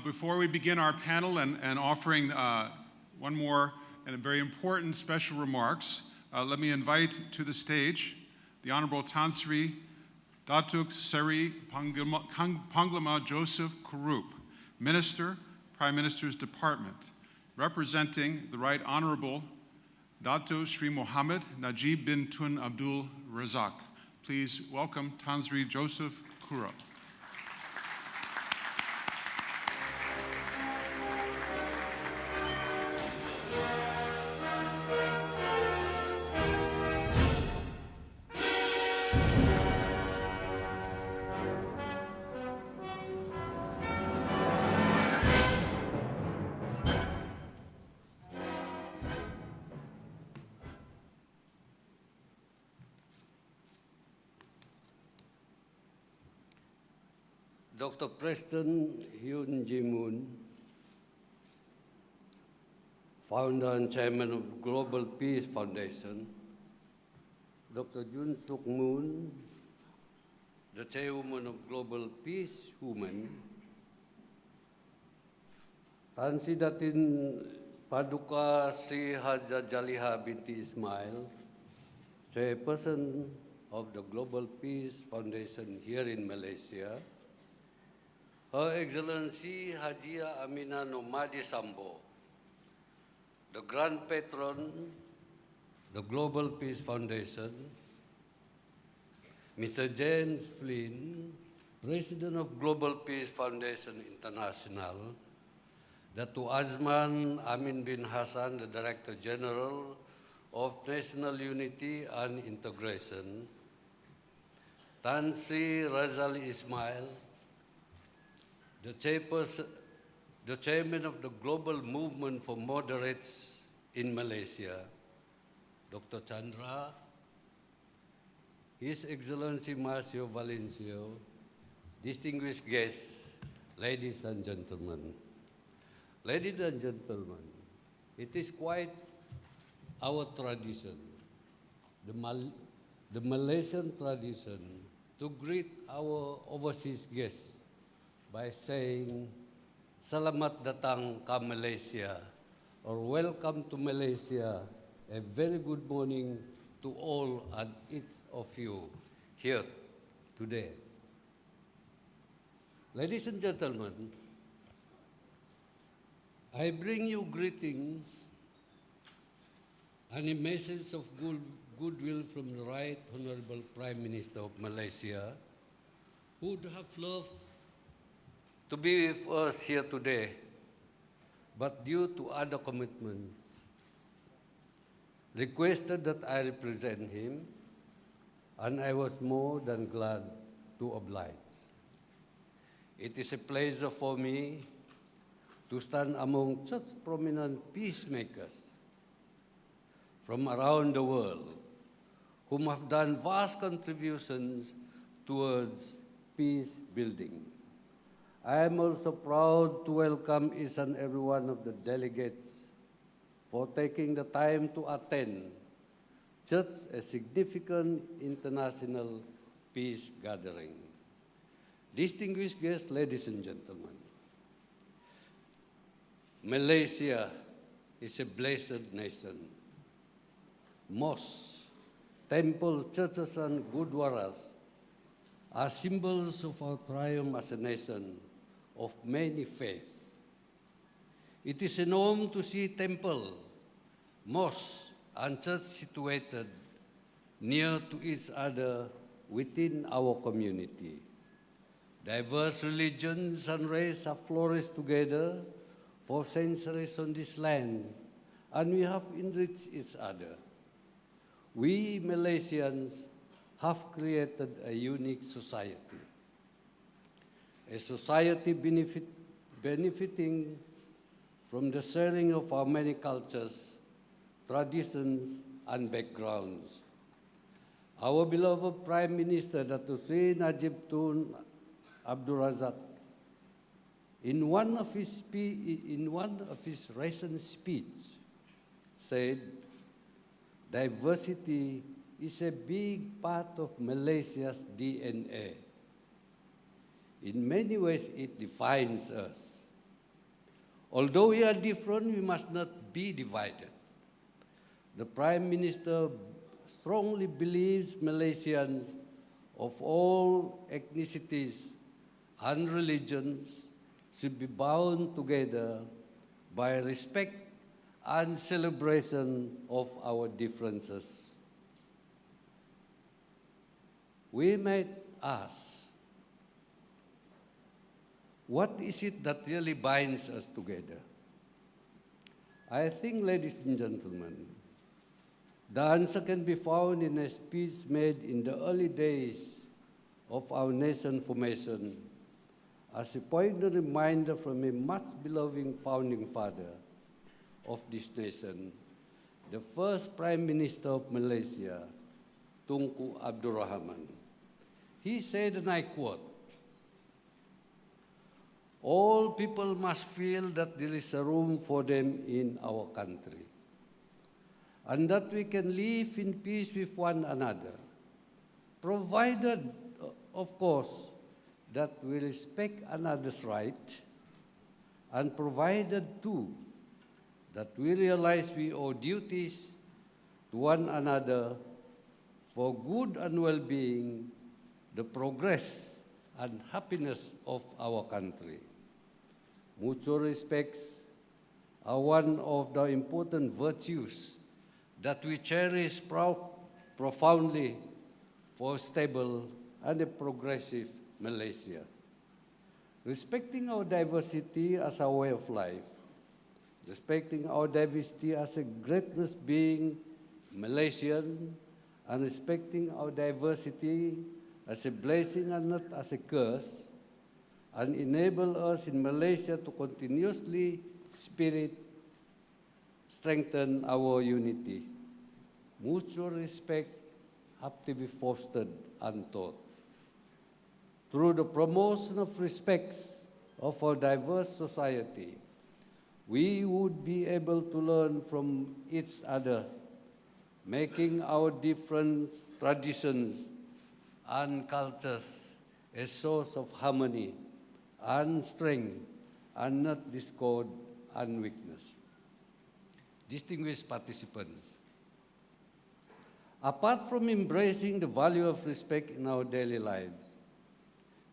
Before we begin our panel and offering one more and a very important special remarks, let me invite to the stage the Honorable Tan Sri Datuk Seri Panglima Joseph Kurup, Minister, Prime Minister's Department, representing the Right Honorable Datuk Sri Mohammed Najib bin Tun Abdul Razak. Please welcome Tan Sri Joseph Kurup. Dr. Preston Hyun Jin Moon, founder and chairman of Global Peace Foundation, Dr. Jun Suk Moon, the chairwoman of Global Peace Women, Tan Sri Datin Paduka Sri Haja Jaliha binti Ismail, chairperson of the Global Peace Foundation here in Malaysia, Her Excellency Hajia Amina Nomadi Sambo, the Grand Patron, the Global Peace Foundation, Mr. James Flynn, President of Global Peace Foundation International, Datuk Azman Amin bin Hassan, the Director General of National Unity and Integration, Tan Sri Razali Ismail, the chairman of the Global Movement for Moderates in Malaysia, Dr. Chandra, His Excellency Marcio Valencio, distinguished guests, ladies and gentlemen. Ladies and gentlemen, it is quite our tradition, the Malaysian tradition, to greet our overseas guests by saying, Selamat datang ke Malaysia, or welcome to Malaysia, a very good morning to all and each of you here today. Ladies and gentlemen, I bring you greetings and a message of goodwill from the Right Honorable Prime Minister of Malaysia, who would have loved to be with us here today, but due to other commitments, requested that I represent him, and I was more than glad to oblige. It is a pleasure for me to stand among such prominent peacemakers from around the world whom have done vast contributions towards peace building. I am also proud to welcome each and every one of the delegates for taking the time to attend such a significant international peace gathering. Distinguished guests, ladies and gentlemen, Malaysia is a blessed nation. Mosques, temples, churches, and gurdwaras are symbols of our triumph as a nation of many faiths. It is a norm to see temple, mosque, and church situated near to each other within our community. Diverse religions and races have flourished together for centuries on this land, and we have enriched each other. We Malaysians have created a unique society, a society benefiting from the sharing of our many cultures, traditions, and backgrounds. Our beloved Prime Minister, Datuk Sri Najib Tun Abdul Razak, in one of his recent speech, said, diversity is a big part of Malaysia's DNA. In many ways, it defines us. Although we are different, we must not be divided. The Prime Minister strongly believes Malaysians of all ethnicities and religions should be bound together by respect and celebration of our differences. We might ask, what is it that really binds us together? I think, ladies and gentlemen, the answer can be found in a speech made in the early days of our nation formation as a poignant reminder from a much-beloved founding father of this nation, the first Prime Minister of Malaysia, Tunku Abdul Rahman. He said, and I quote, "All people must feel that there is a room for them in our country, and that we can live in peace with one another, provided, of course, that we respect another's right, and provided, too, that we realize we owe duties to one another for good and well-being, the progress and happiness of our country. Mutual respects are one of the important virtues that we cherish profoundly for a stable and a progressive Malaysia. Respecting our diversity as our way of life, respecting our diversity as a greatness being Malaysian, and respecting our diversity as a blessing and not as a curse, and enable us in Malaysia to continuously strengthen our unity. Mutual respect have to be fostered and taught. Through the promotion of respect of our diverse society, we would be able to learn from each other, making our different traditions and cultures a source of harmony and strength, and not discord and weakness." Distinguished participants, apart from embracing the value of respect in our daily lives,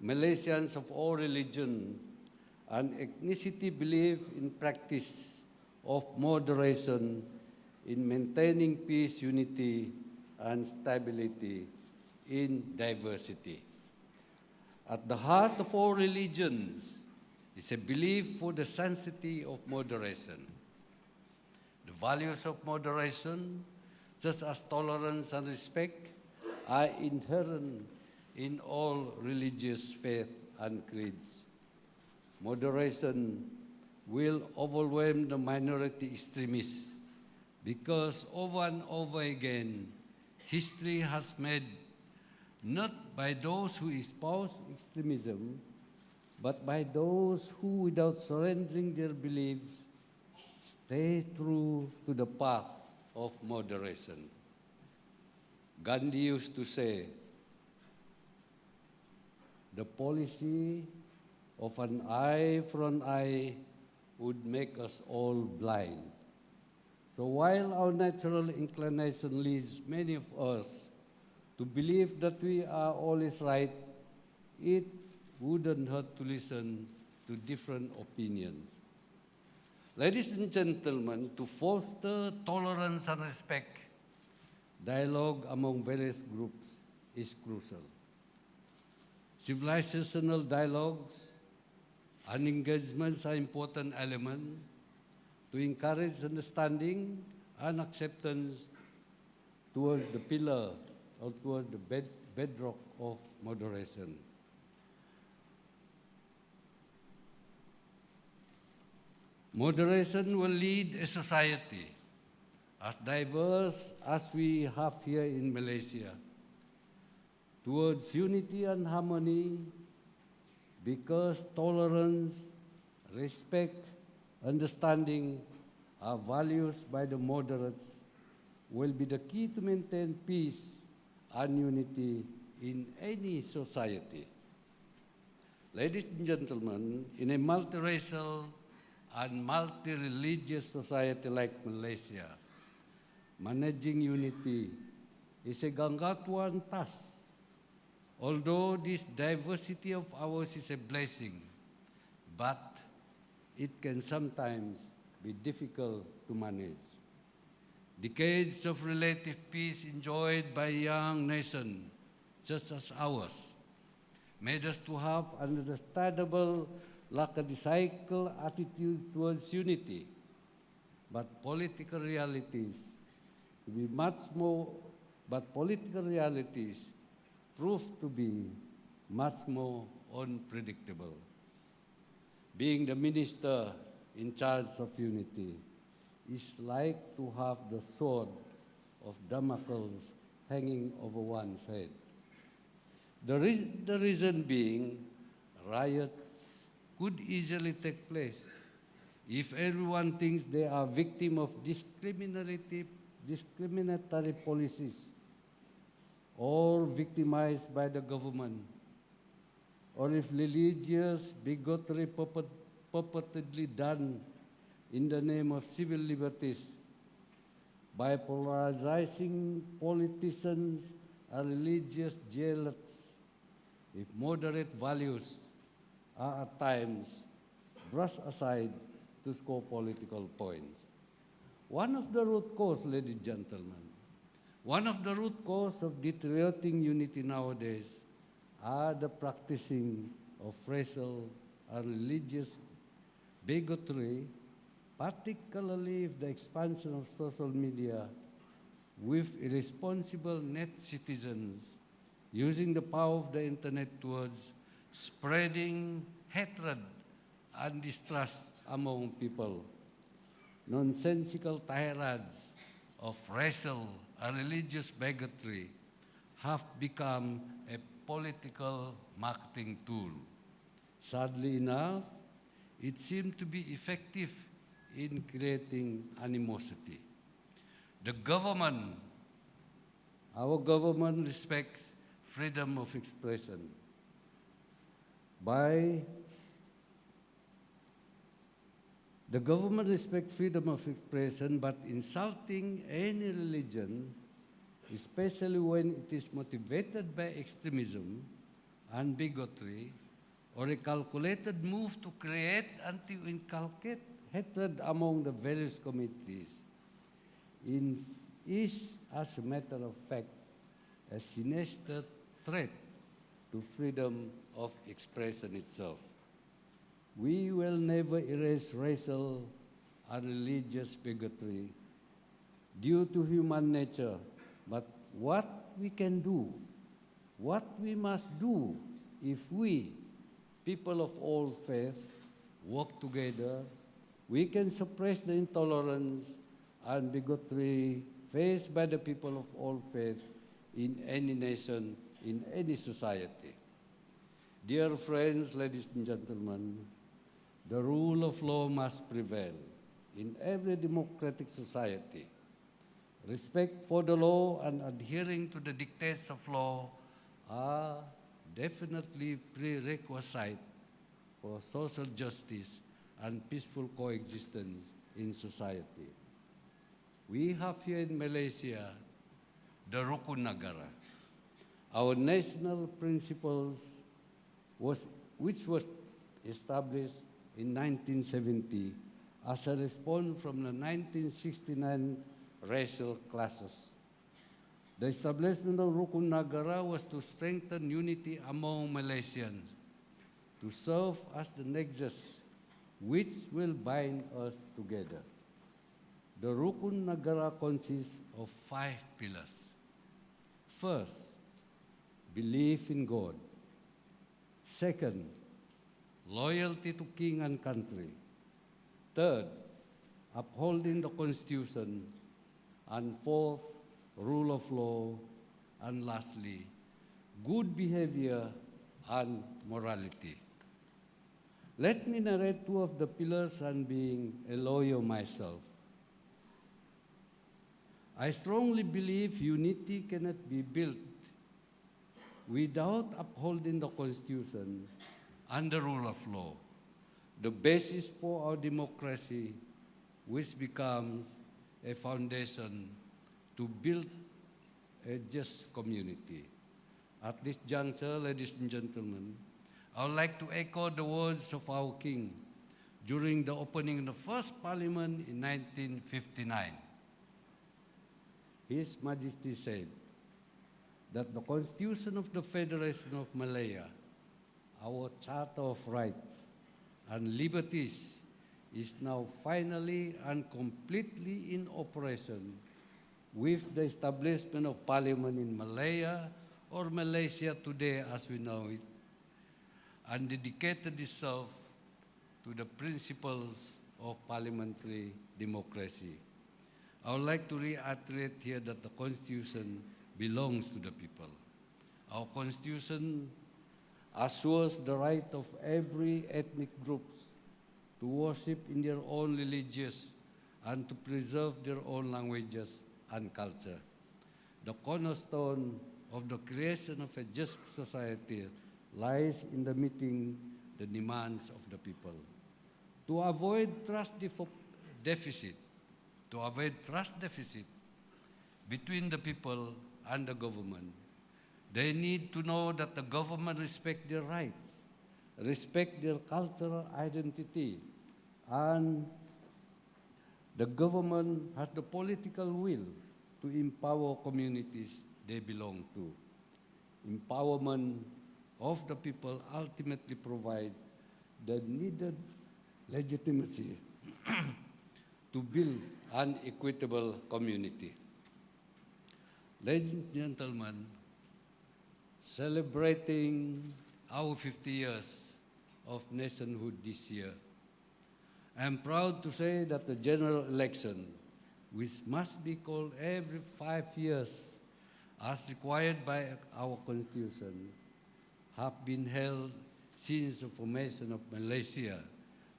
Malaysians of all religion and ethnicity believe in practice of moderation in maintaining peace, unity, and stability in diversity. At the heart of all religions is a belief for the sanctity of moderation. The values of moderation, just as tolerance and respect, are inherent in all religious faith and creeds. Moderation will overwhelm the minority extremists because over and over again, history has made, not by those who espouse extremism, but by those who, without surrendering their beliefs, stay true to the path of moderation. Gandhi used to say, "The policy of an eye for an eye would make us all blind." So while our natural inclination leads many of us to believe that we are always right, it wouldn't hurt to listen to different opinions. Ladies and gentlemen, to foster tolerance and respect, dialogue among various groups is crucial. Civilizational dialogues and engagements are important elements to encourage understanding and acceptance towards the pillar or towards the bedrock of moderation. Moderation will lead a society as diverse as we have here in Malaysia towards unity and harmony, because tolerance, respect, understanding are values by the moderates will be the key to maintain peace and unity in any society. Ladies and gentlemen, in a multiracial and multi-religious society like Malaysia, managing unity is a gangatuan task. Although this diversity of ours is a blessing, but it can sometimes be difficult to manage. Decades of relative peace enjoyed by a young nation such as ours made us to have an understandable lackadaisical attitude towards unity, but political realities proved to be much more unpredictable. Being the minister in charge of unity is like to have the sword of Damocles hanging over one's head. The reason being, riots could easily take place if everyone thinks they are victim of discriminatory policies or victimized by the government, or if religious bigotry purportedly done in the name of civil liberties by polarizing politicians and religious zealots, if moderate values are at times brushed aside to score political points. One of the root causes, ladies and gentlemen, one of the root causes of deteriorating unity nowadays are the practicing of racial and religious bigotry, particularly if the expansion of social media with irresponsible net citizens using the power of the internet towards spreading hatred and distrust among people. Nonsensical tirades of racial and religious bigotry have become a political marketing tool. Sadly enough, it seems to be effective in creating animosity. Our government respects freedom of expression. The government respects freedom of expression, but insulting any religion, especially when it is motivated by extremism and bigotry, or a calculated move to create and to inculcate hatred among the various communities, is, as a matter of fact, a sinister threat to freedom of expression itself. We will never erase racial and religious bigotry due to human nature, but what we can do, what we must do if we, people of all faiths, work together, we can suppress the intolerance and bigotry faced by the people of all faiths in any nation, in any society. Dear friends, ladies and gentlemen, the rule of law must prevail in every democratic society. Respect for the law and adhering to the dictates of law are definitely prerequisite for social justice and peaceful coexistence in society. We have here in Malaysia the Rukun Negara, our national principles which was established in 1970 as a response from the 1969 racial clashes. The establishment of Rukun Negara was to strengthen unity among Malaysians, to serve as the nexus which will bind us together. The Rukun Negara consists of 5 pillars. First, belief in God. Second, loyalty to king and country. Third, upholding the Constitution. And fourth, rule of law. And lastly, good behavior and morality. Let me narrate 2 of the pillars and being a lawyer myself. I strongly believe unity cannot be built without upholding the Constitution and the rule of law. the basis for our democracy, which becomes a foundation to build a just community. At this juncture, ladies and gentlemen, I would like to echo the words of our King during the opening of the first Parliament in 1959. His Majesty said that the Constitution of the Federation of Malaya, our Charter of Rights and Liberties, is now finally and completely in operation with the establishment of Parliament in Malaya, or Malaysia today as we know it, and dedicated itself to the principles of parliamentary democracy. I would like to reiterate here that the Constitution belongs to the people. Our Constitution assures the right of every ethnic group to worship in their own religious and to preserve their own languages and culture. The cornerstone of the creation of a just society lies in the meeting the demands of the people. To avoid trust deficit between the people and the government, they need to know that the government respects their rights, respect their cultural identity, and the government has the political will to empower communities they belong to. Empowerment of the people ultimately provides the needed legitimacy to build an equitable community. Ladies and gentlemen, celebrating our 50 years of nationhood this year, I am proud to say that the general election, which must be called every 5 years as required by our Constitution, have been held since the formation of Malaysia,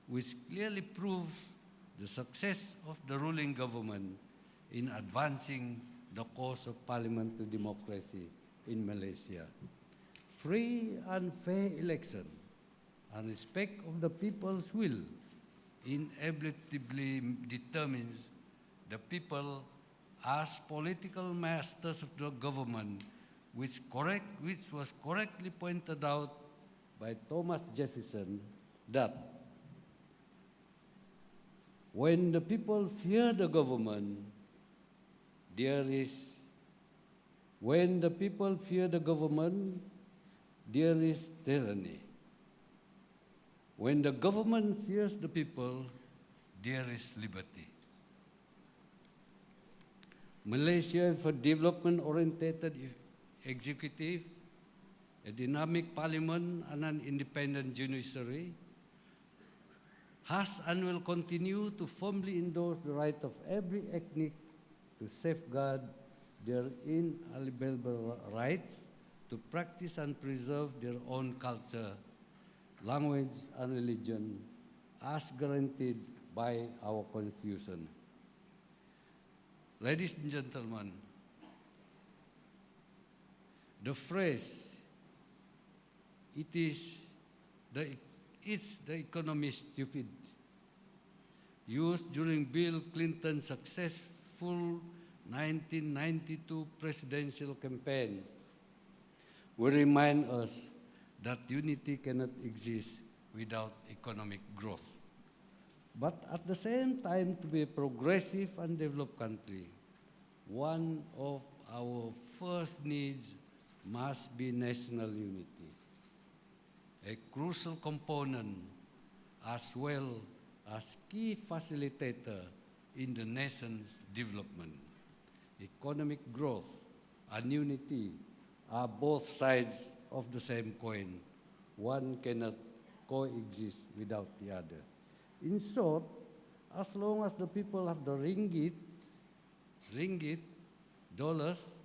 which clearly proves the success of the ruling government in advancing the cause of parliamentary democracy in Malaysia. Free and fair election and respect of the people's will inevitably determines the people as political masters of the government, which was correctly pointed out by Thomas Jefferson that when the people fear the government, there is tyranny. When the government fears the people, there is liberty. Malaysia, with a development-oriented executive, a dynamic parliament, and an independent judiciary, has and will continue to firmly endorse the right of every ethnic to safeguard their inalienable rights to practice and preserve their own culture, language, and religion as guaranteed by our Constitution. Ladies and gentlemen, the phrase, it's the economy stupid, used during Bill Clinton's successful 1992 presidential campaign, will remind us that unity cannot exist without economic growth. But at the same time, to be a progressive and developed country, one of our first needs must be national unity, a crucial component as well as key facilitator in the nation's development. Economic growth and unity are both sides of the same coin. One cannot coexist without the other. In short, as long as the people have the ringgit, dollars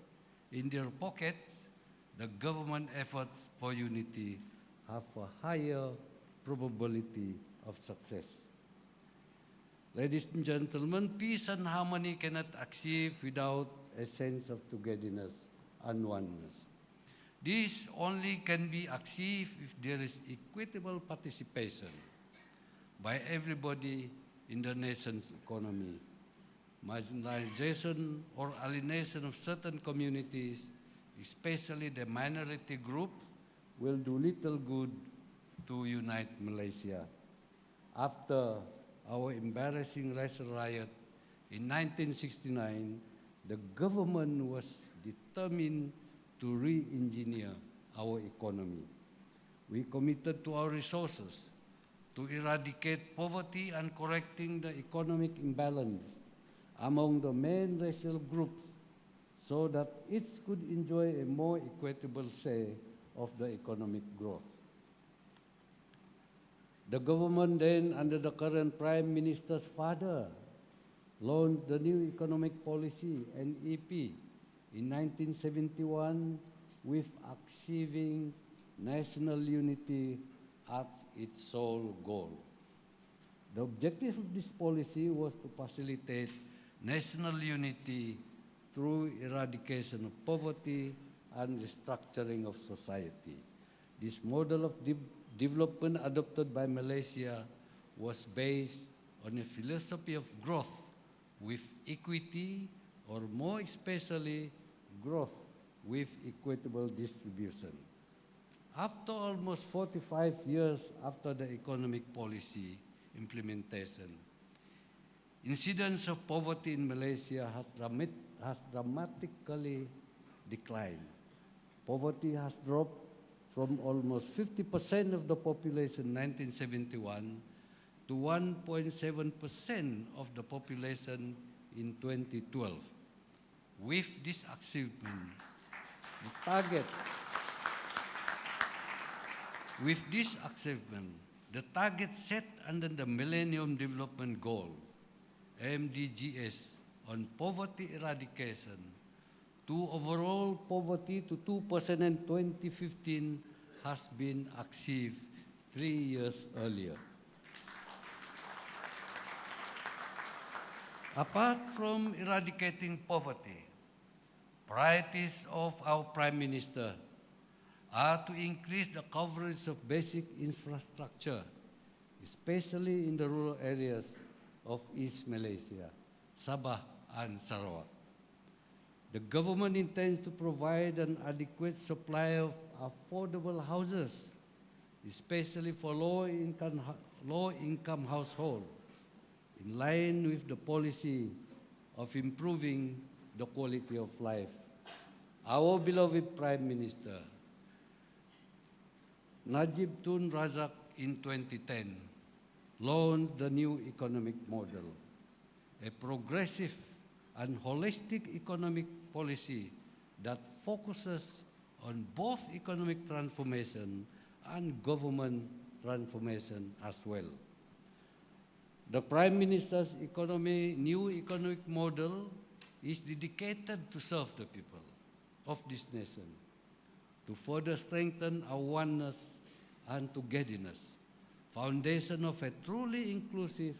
in their pockets, the government efforts for unity have a higher probability of success. Ladies and gentlemen, peace and harmony cannot achieve without a sense of togetherness and oneness. This only can be achieved if there is equitable participation. by everybody in the nation's economy. Marginalization or alienation of certain communities, especially the minority groups, will do little good to unite Malaysia. After our embarrassing racial riot in 1969, the government was determined to re-engineer our economy. We committed to our resources to eradicate poverty and correcting the economic imbalance among the main racial groups so that each could enjoy a more equitable share of the economic growth. The government then, under the current Prime Minister's father, launched the new economic policy, NEP, in 1971 with achieving national unity as its sole goal. The objective of this policy was to facilitate national unity through eradication of poverty and restructuring of society. This model of development adopted by Malaysia was based on a philosophy of growth with equity, or more especially, growth with equitable distribution. After almost 45 years after the economic policy implementation, incidence of poverty in Malaysia has dramatically declined. Poverty has dropped from almost 50% of the population in 1971 to 1.7% of the population in 2012. With this achievement, the target set under the Millennium Development Goals, MDGs, on poverty eradication to overall poverty to 2% in 2015 has been achieved 3 years earlier. Apart from eradicating poverty, priorities of our Prime Minister are to increase the coverage of basic infrastructure, especially in the rural areas of East Malaysia, Sabah and Sarawak. The government intends to provide an adequate supply of affordable houses, especially for low-income households, in line with the policy of improving the quality of life. Our beloved Prime Minister, Najib Tun Razak, in 2010, launched the new economic model, a progressive and holistic economic policy that focuses on both economic transformation and government transformation as well. The Prime Minister's new economic model is dedicated to serve the people of this nation, to further strengthen our oneness and togetherness, foundation of a truly inclusive,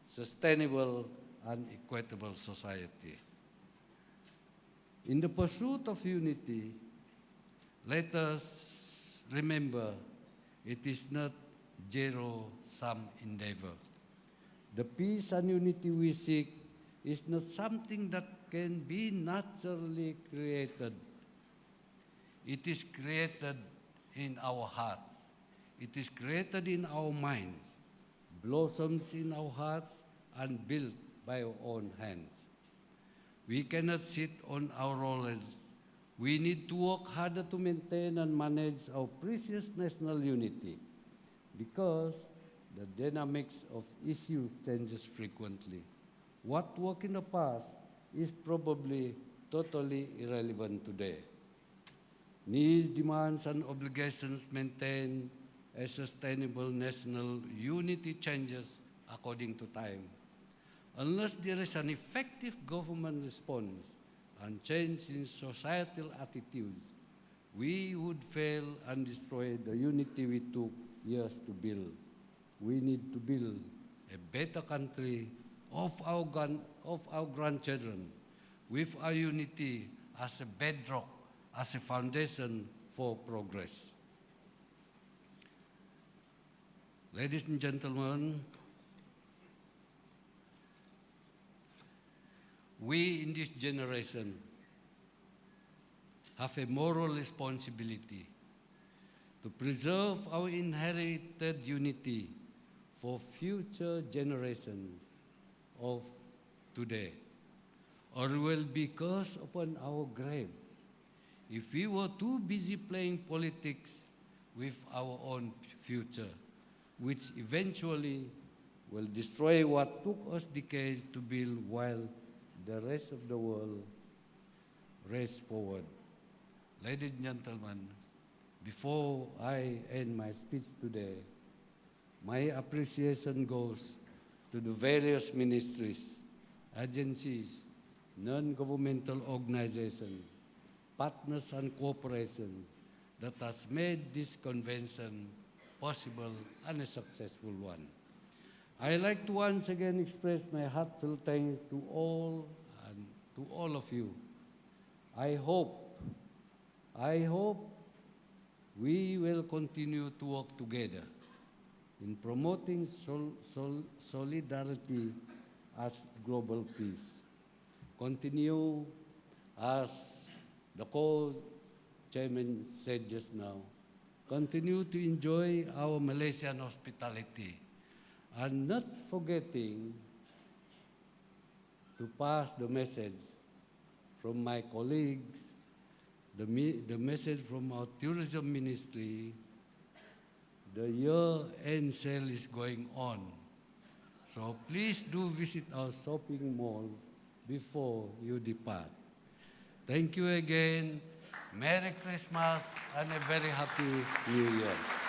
sustainable, and equitable society. In the pursuit of unity, let us remember it is not zero-sum endeavor. The peace and unity we seek is not something that can be naturally created. It is created in our hearts. It is created in our minds, blossoms in our hearts, and built by our own hands. We cannot sit on our laurels. We need to work harder to maintain and manage our precious national unity, because the dynamics of issues changes frequently. What worked in the past is probably totally irrelevant today. Needs, demands, and obligations maintain a sustainable national unity changes according to time. Unless there is an effective government response and change in societal attitudes, we would fail and destroy the unity we took years to build. We need to build a better country of our grandchildren, with our unity as a bedrock, as a foundation for progress. Ladies and gentlemen, we in this generation have a moral responsibility to preserve our inherited unity for future generations of today, or will be cursed upon our graves if we were too busy playing politics with our own future, which eventually will destroy what took us decades to build while the rest of the world races forward. Ladies and gentlemen, before I end my speech today, my appreciation goes to the various ministries, agencies, non-governmental organizations, partners and cooperation that has made this convention possible and a successful one. I like to once again express my heartfelt thanks to all of you. I hope we will continue to work together in promoting solidarity as global peace. Continue, as the co-chairman said just now, continue to enjoy our Malaysian hospitality and not forgetting to pass the message from my colleagues, the message from our tourism ministry. The year-end sale is going on. So please do visit our shopping malls before you depart. Thank you again. Merry Christmas and a very happy New Year.